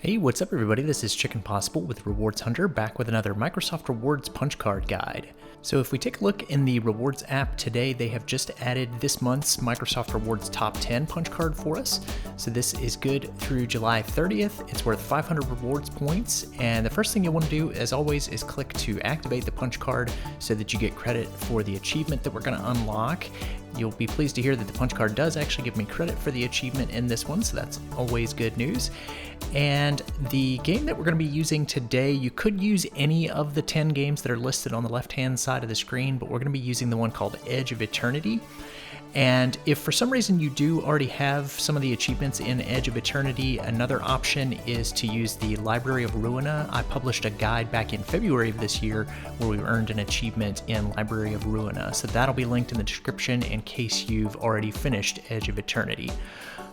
Hey, what's up everybody? This is Chicken Possible with Rewards Hunter, back with another Microsoft Rewards punch card guide. So if we take a look in the Rewards app today, they have just added this month's Microsoft Rewards Top 10 punch card for us. So this is good through July 30th. It's worth 500 rewards points, and the first thing you'll want to do, as always, is click to activate the punch card so that you get credit for the achievement that we're going to unlock. You'll be pleased to hear that the punch card does actually give me credit for the achievement in this one, so that's always good news. And the game that we're going to be using today, you could use any of the 10 games that are listed on the left-hand side of the screen, but we're going to be using the one called Edge of Eternity. And if for some reason you do already have some of the achievements in Edge of Eternity, another option is to use the Library of Ruina. I published a guide back in February of this year where we earned an achievement in Library of Ruina. So that'll be linked in the description in case you've already finished Edge of Eternity.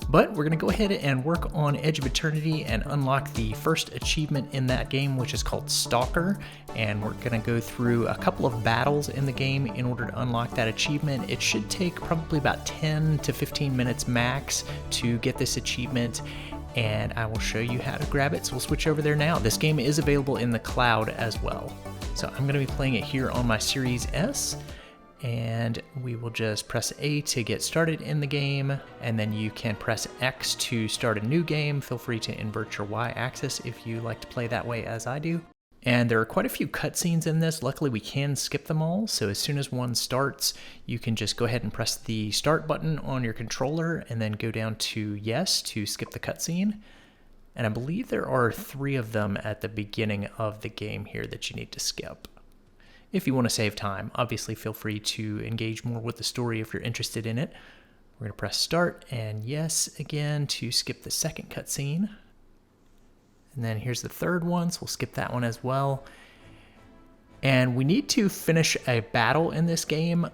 But we're going to go ahead and work on Edge of Eternity and unlock the first achievement in that game, which is called Stalker. And we're going to go through a couple of battles in the game in order to unlock that achievement. It should take probably about 10 to 15 minutes max to get this achievement, and I will show you how to grab it. So we'll switch over there now. This game is available in the cloud as well. So I'm going to be playing it here on my Series S. And we will just press A to get started in the game, and then you can press X to start a new game. Feel free to invert your Y axis if you like to play that way as I do. And there are quite a few cutscenes in this. Luckily we can skip them all, so as soon as one starts, you can just go ahead and press the start button on your controller and then go down to yes to skip the cutscene. And I believe there are 3 of them at the beginning of the game here that you need to skip. If you want to save time, obviously feel free to engage more with the story if you're interested in it. We're going to press start and yes again to skip the second cutscene. And then here's the third one, so we'll skip that one as well. And we need to finish a battle in this game,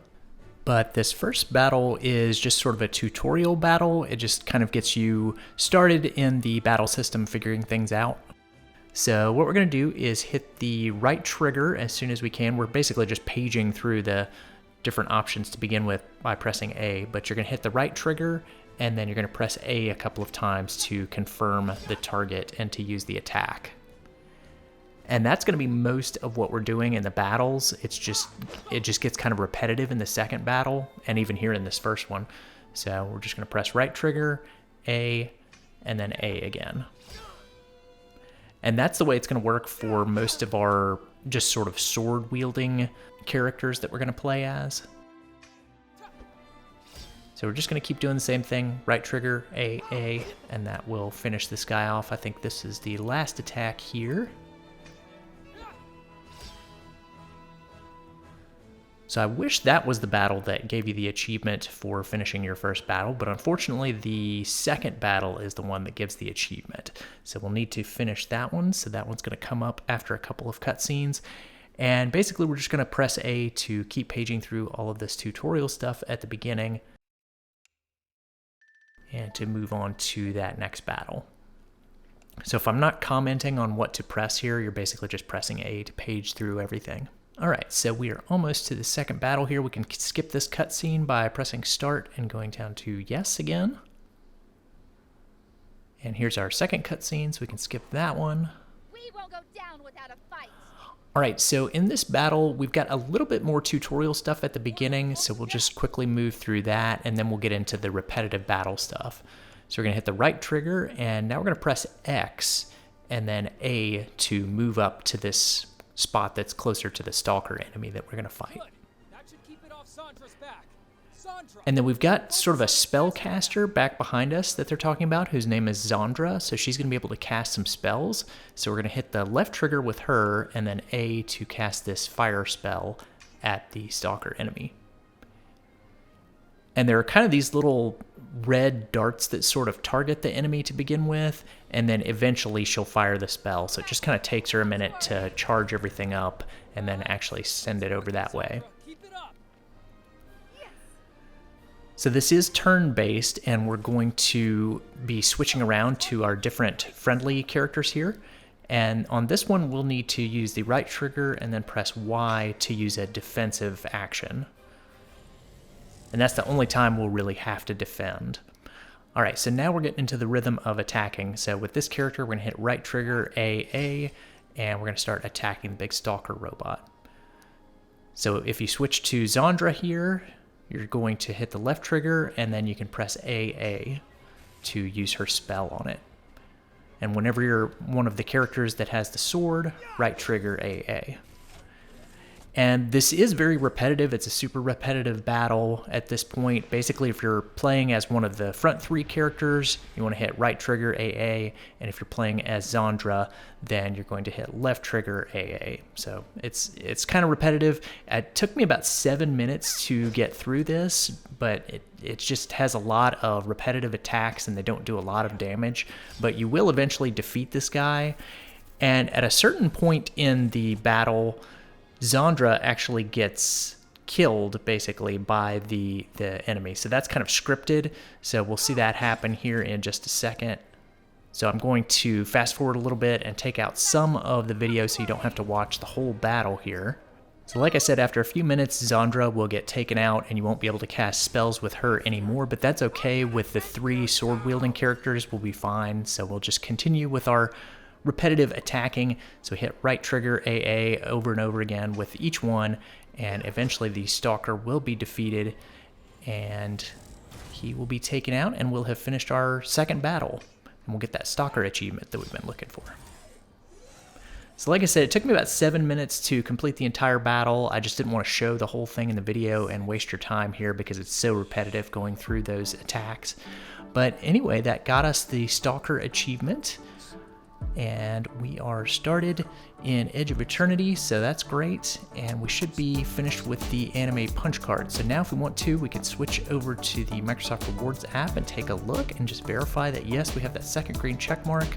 but this first battle is just sort of a tutorial battle. It just kind of gets you started in the battle system, figuring things out. So what we're going to do is hit the right trigger as soon as we can. We're basically just paging through the different options to begin with by pressing A, but you're going to hit the right trigger and then you're going to press A a couple of times to confirm the target and to use the attack. And that's going to be most of what we're doing in the battles. It just gets kind of repetitive in the second battle and even here in this first one. So we're just going to press right trigger, A, and then A again. And that's the way it's going to work for most of our just sort of sword-wielding characters that we're going to play as. So we're just going to keep doing the same thing, right trigger, A, and that will finish this guy off. I think this is the last attack here. So I wish that was the battle that gave you the achievement for finishing your first battle, but unfortunately the second battle is the one that gives the achievement. So we'll need to finish that one, so that one's going to come up after a couple of cutscenes. And basically we're just going to press A to keep paging through all of this tutorial stuff at the beginning and to move on to that next battle. So if I'm not commenting on what to press here, you're basically just pressing A to page through everything. Alright, so we are almost to the second battle here. We can skip this cutscene by pressing start and going down to yes again. And here's our second cutscene, so we can skip that one. We won't go down without a fight. Alright, so in this battle, we've got a little bit more tutorial stuff at the beginning, so we'll just quickly move through that, and then we'll get into the repetitive battle stuff. So we're going to hit the right trigger, and now we're going to press X, and then A to move up to this spot that's closer to the Stalker enemy that we're going to fight. And then we've got sort of a spellcaster back behind us that they're talking about, whose name is Zandra, so she's going to be able to cast some spells. So we're going to hit the left trigger with her, and then A to cast this fire spell at the Stalker enemy. And there are kind of these little red darts that sort of target the enemy to begin with, and then eventually she'll fire the spell. So it just kind of takes her a minute to charge everything up and then actually send it over that way. So this is turn-based, and we're going to be switching around to our different friendly characters here. And on this one, we'll need to use the right trigger and then press Y to use a defensive action. And that's the only time we'll really have to defend. Alright, so now we're getting into the rhythm of attacking. So with this character, we're going to hit right trigger AA, and we're going to start attacking the big Stalker robot. So if you switch to Zandra here, you're going to hit the left trigger, and then you can press AA to use her spell on it. And whenever you're one of the characters that has the sword, right trigger AA. And this is very repetitive. It's a super repetitive battle at this point. Basically, if you're playing as one of the front three characters, you want to hit right trigger AA. And if you're playing as Zandra, then you're going to hit left trigger AA. So it's kind of repetitive. It took me about 7 minutes to get through this, but it just has a lot of repetitive attacks and they don't do a lot of damage. But you will eventually defeat this guy. And at a certain point in the battle, Zandra actually gets killed basically by the enemy. So that's kind of scripted. So we'll see that happen here in just a second. So I'm going to fast forward a little bit and take out some of the video so you don't have to watch the whole battle here. So like I said, after a few minutes, Zandra will get taken out and you won't be able to cast spells with her anymore, but that's okay. With the 3 sword-wielding characters, we'll be fine. So we'll just continue with our repetitive attacking. So hit right trigger AA over and over again with each one, and eventually the Stalker will be defeated and he will be taken out, and we'll have finished our second battle, and we'll get that Stalker achievement that we've been looking for. So like I said, it took me about 7 minutes to complete the entire battle. I just didn't want to show the whole thing in the video and waste your time here because it's so repetitive going through those attacks. But anyway, that got us the Stalker achievement. And we are started in Edge of Eternity, so that's great. And we should be finished with the anime punch card. So now if we want to, we can switch over to the Microsoft Rewards app and take a look and just verify that yes, we have that second green check mark.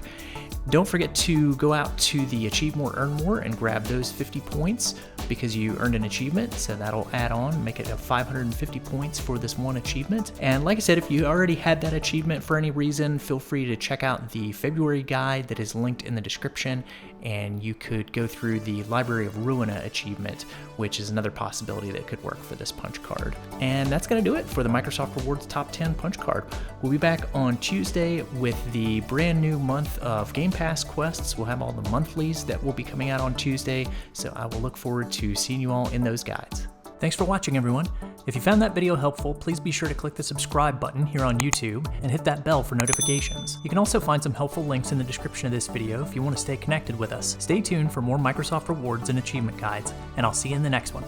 Don't forget to go out to the Achieve More, Earn More and grab those 50 points because you earned an achievement. So that'll add on, make it 550 points for this one achievement. And like I said, if you already had that achievement for any reason, feel free to check out the February guide that is linked in the description, and you could go through the Library of Ruina achievement, which is another possibility that could work for this punch card. And that's going to do it for the Microsoft Rewards Top 10 punch card. We'll be back on Tuesday with the brand new month of Game Pass quests. We'll have all the monthlies that will be coming out on Tuesday, so I will look forward to seeing you all in those guides. Thanks for watching, everyone. If you found that video helpful, please be sure to click the subscribe button here on YouTube and hit that bell for notifications. You can also find some helpful links in the description of this video if you want to stay connected with us. Stay tuned for more Microsoft Rewards and achievement guides, and I'll see you in the next one.